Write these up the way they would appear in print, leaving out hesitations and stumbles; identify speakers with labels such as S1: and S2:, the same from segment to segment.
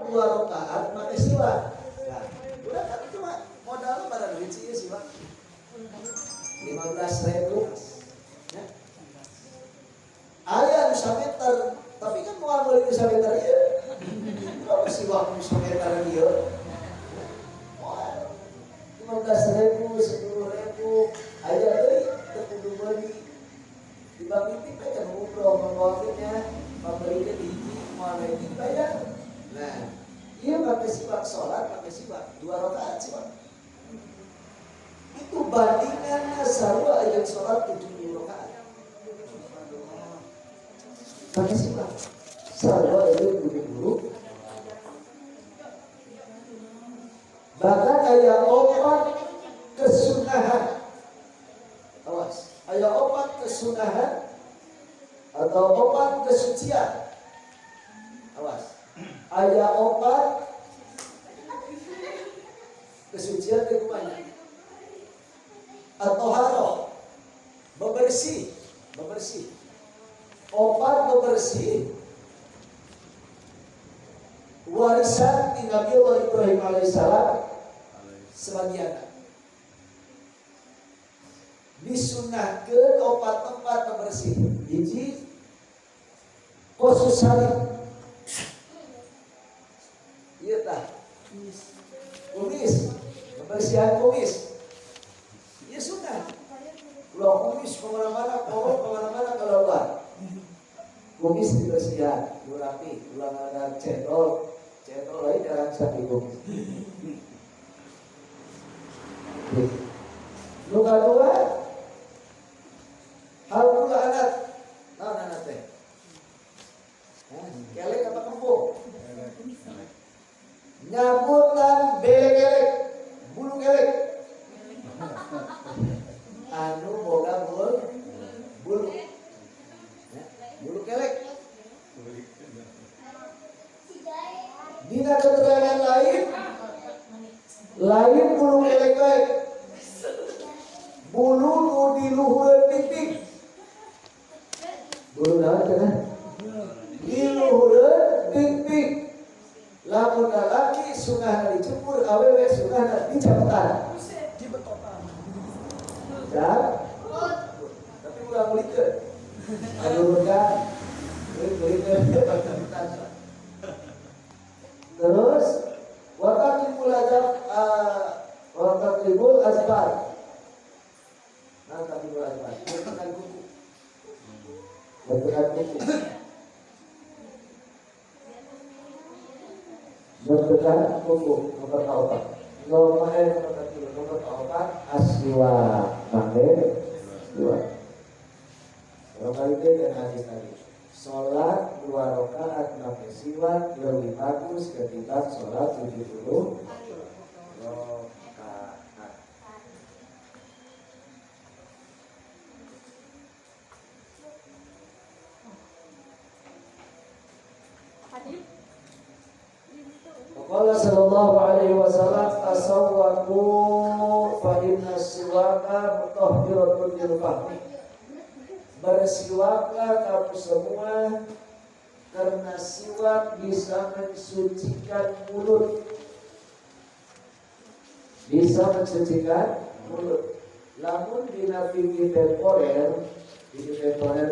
S1: 2 rakaat pakai siwak. Nah, udah kan cuma modalnya pada duit sih siwak. 15.000. Ya. Aya nu sameter, tapi kan mau beli nu sameter ieu. Kalau siwak nu sameter ieu. 15.000, 10.000, aya deui teu kudu meuli. Dibagi teh kan ngobrol mangwakinya, pambeli ke hiji, moal hiji bayar. Nah, ieu pakai siwak salat, pakai siwak 2 rakaat siwak. Itu bandingannya sarua aya salat 70 rakaat. Pakai siwak. Sarua aya 70. Bahkan aya opat kesunahan. Awas, aya opat kesunahan atau opat kesucian. Awas, aya opat kesucian itu banyak. At-thaharah, bebersih. Opat bebersih. Warisan di Nabi Allah Ibrahim alaihissalam sebagian disunahkeun opat tempat bebersih. Hiji kosus salim. Ieu tah kumis, kebersihan kumis. Ieu sunah. Kalau kumis kemana-mana, kolot kemana-mana keluar. Kumis dibersihan, rapi, ulang ada cendol lain jarang sakit kumis. Nu kadua, hal pula anak, naon anak teh? Kelek apa kembung? Nyabutan belek-belek, bulu kelek. Anu boga bulu kelek. Dina keterangan lain bulu kelek baik. Bulu nu di luhureun titik. Bulu naon cenah? Di luhureun titik. Lamun laki sunahna dicukur, awewe sunahna dicabutan. Dan tapi ulang ulikeun. Anu kan terus waqatlibul azbar. Nah, tatlibul azbar. Bentukan kuku. Bentukan kuku. Nomor 4. Nomor 4 aswa mandir dua. Kalau kali itu dan hadis tadi. Sholat 2 rakaat pakai siwak lebih bagus ketimbang sholat 70 rakaat. Qala sallallahu alaihi wasallam tasawwaqu fa inna siwaka mutahhiratun lil fahmi. Bersiwaklah kamu semua karena siwak bisa mensucikan mulut. Lamun dina fikih temporer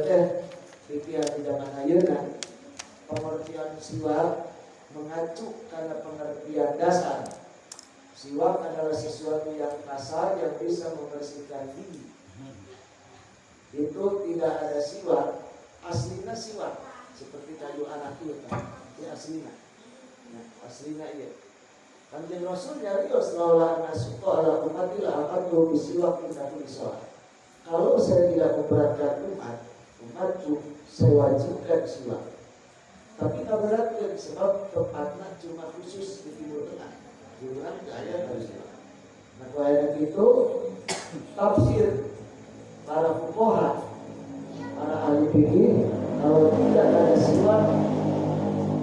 S1: teh fikih di zaman ayeuna pengertian siwak mengacu karena pengertian dasar. Siwak adalah sesuatu yang kasar yang bisa membersihkan gigi. Itu tidak ada siwak, aslinya siwak seperti kayu anak itu kan, itu aslinya. Nah, aslinya iya. Kanjeng Rasul nyarios laula nasuqa ala umatillah akan bisiwak kita sholat. Kalau saya tidak memberatkan umatku saya wajibkan siwak. Tapi tak beratkan sebab tempatnya cuma khusus di Timur Tengah. Di mana tidak ada siwak. Nah, kalau itu tafsir para fuqaha, para ahli fikih, kalau tidak ada siwak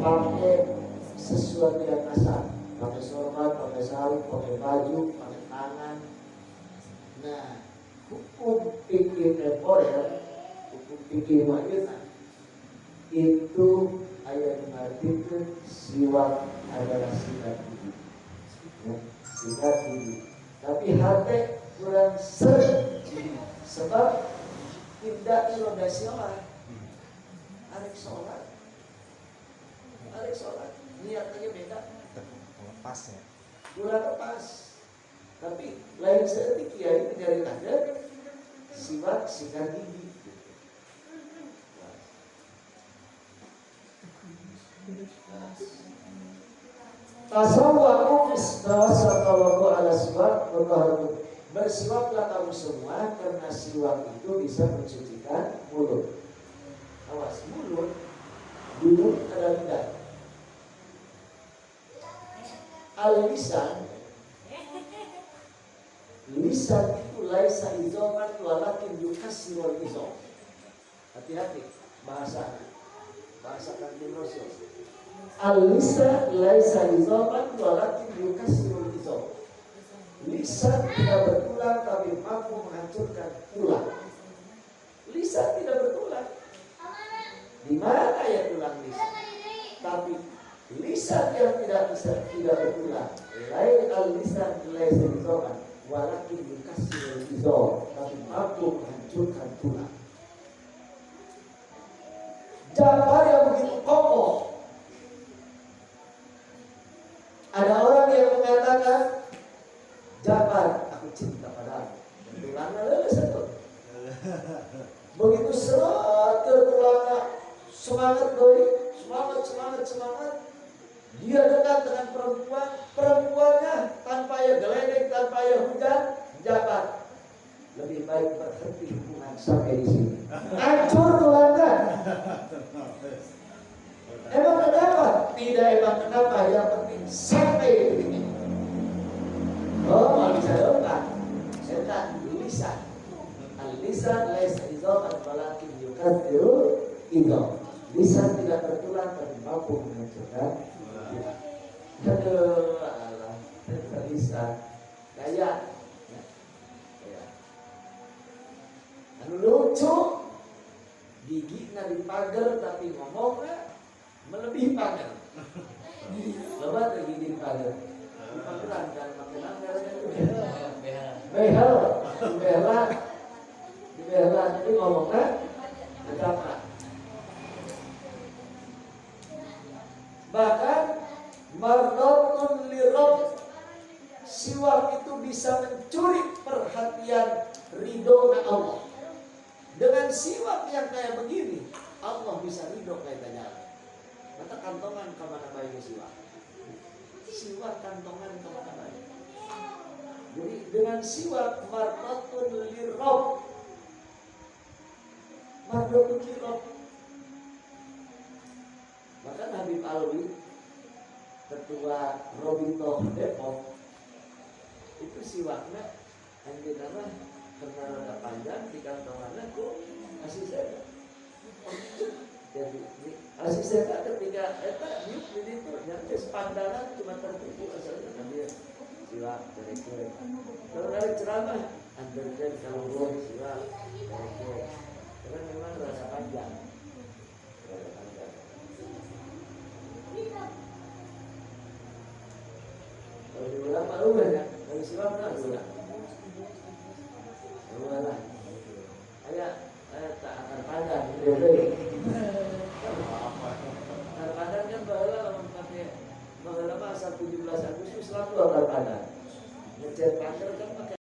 S1: pakai sesuatu yang kasar, pakai sorban, pakai sarung, pakai baju, pakai tangan. Nah, hukum fikih temporer, hukum fikih wajib itu ayat mengartikan siwak adalah sikat gigi, ya, sikat gigi. Tapi hati kurang sering, sebab tidak ilodasi orang. Arek sholat, niatnya beda.
S2: Lepas ya.
S1: Kurang lepas. Tapi lain seetik ya ini dari ada siwak sikat gigi. Tasawwaku istawasakawaku ala siwak berbahagia. Bersiwaklah kamu semua karena siwak itu bisa mensucikan mulut. Awas, mulut adalah lidah. Al-lisan, lisan itu laisa izoman walakin yukasirul izom. Hati-hati bahasa Kanjeng Rasul. Al-lisan laisa izoman walakin yukasirul izom. Lisan tidak bertulang tapi mampu menghancurkan tulang. Lisan tidak bertulang. Di mana ya tulang lisan? Tapi lisan yang tidak bertulang. Lain al-lisan laisa izoman walakin yukasirul izom, tapi mampu menghancurkan tulang. Jawaban yang begitu kokoh. Ada orang yang mengatakan, Jabar, aku cinta padamu. Tulangnya leles itu. Begitu seret ke tulangnya, semangat doi, semangat. Dia dekat dengan perempuannya tanpa ya geledek, tanpa ya hujan, Jabar. Lebih baik berhenti hubungan sampai di sini. Hancur tulangnya. Emang kenapa? Tidak emang kenapa, yang penting sampai di sini. Oh, kalau bisa doang, setan lisan. Al-lisan laisa izoman walakin yukathiru izom. Lisan tidak bertulang tapi mampu menghancurkan. Aduh, Allah, lisan kayak anu lucu, giginya dipagar tapi ngomongnya melebihi pagar. Coba lagi gigi pagar. Pageran kan pageran behela jadi ngomongnya apa? Bahkan mardatun lirab, siwak itu bisa mencuri perhatian ridho Allah. Dengan siwak yang kayak begini, Allah bisa ridho kayak tanya. Maka kantongan kemana baiknya siwak? Siwak kantongan kemana baik? Jadi dengan siwak mardatun lirab, maka Habib Alwi, ketua Robito Depok, itu siwaknya anjir apa karena rada panjang di kantongannya kok asisten. Jadi asisten ketika eta di itu nyampe pandangan cuma tertipu asalnya dia siwak dari kue. Kalau dari ceramah anjirkan kalau belum siwak dari kue. Karena memang rada panjang. Kalau di ulama rumah ya, kalau siwak kan rumah. Rumah lah. Kayak tak akan pandang, akar pandang kan bahala masa 17 Agustus selalu akar pandang. Ngecat pagar kan pakai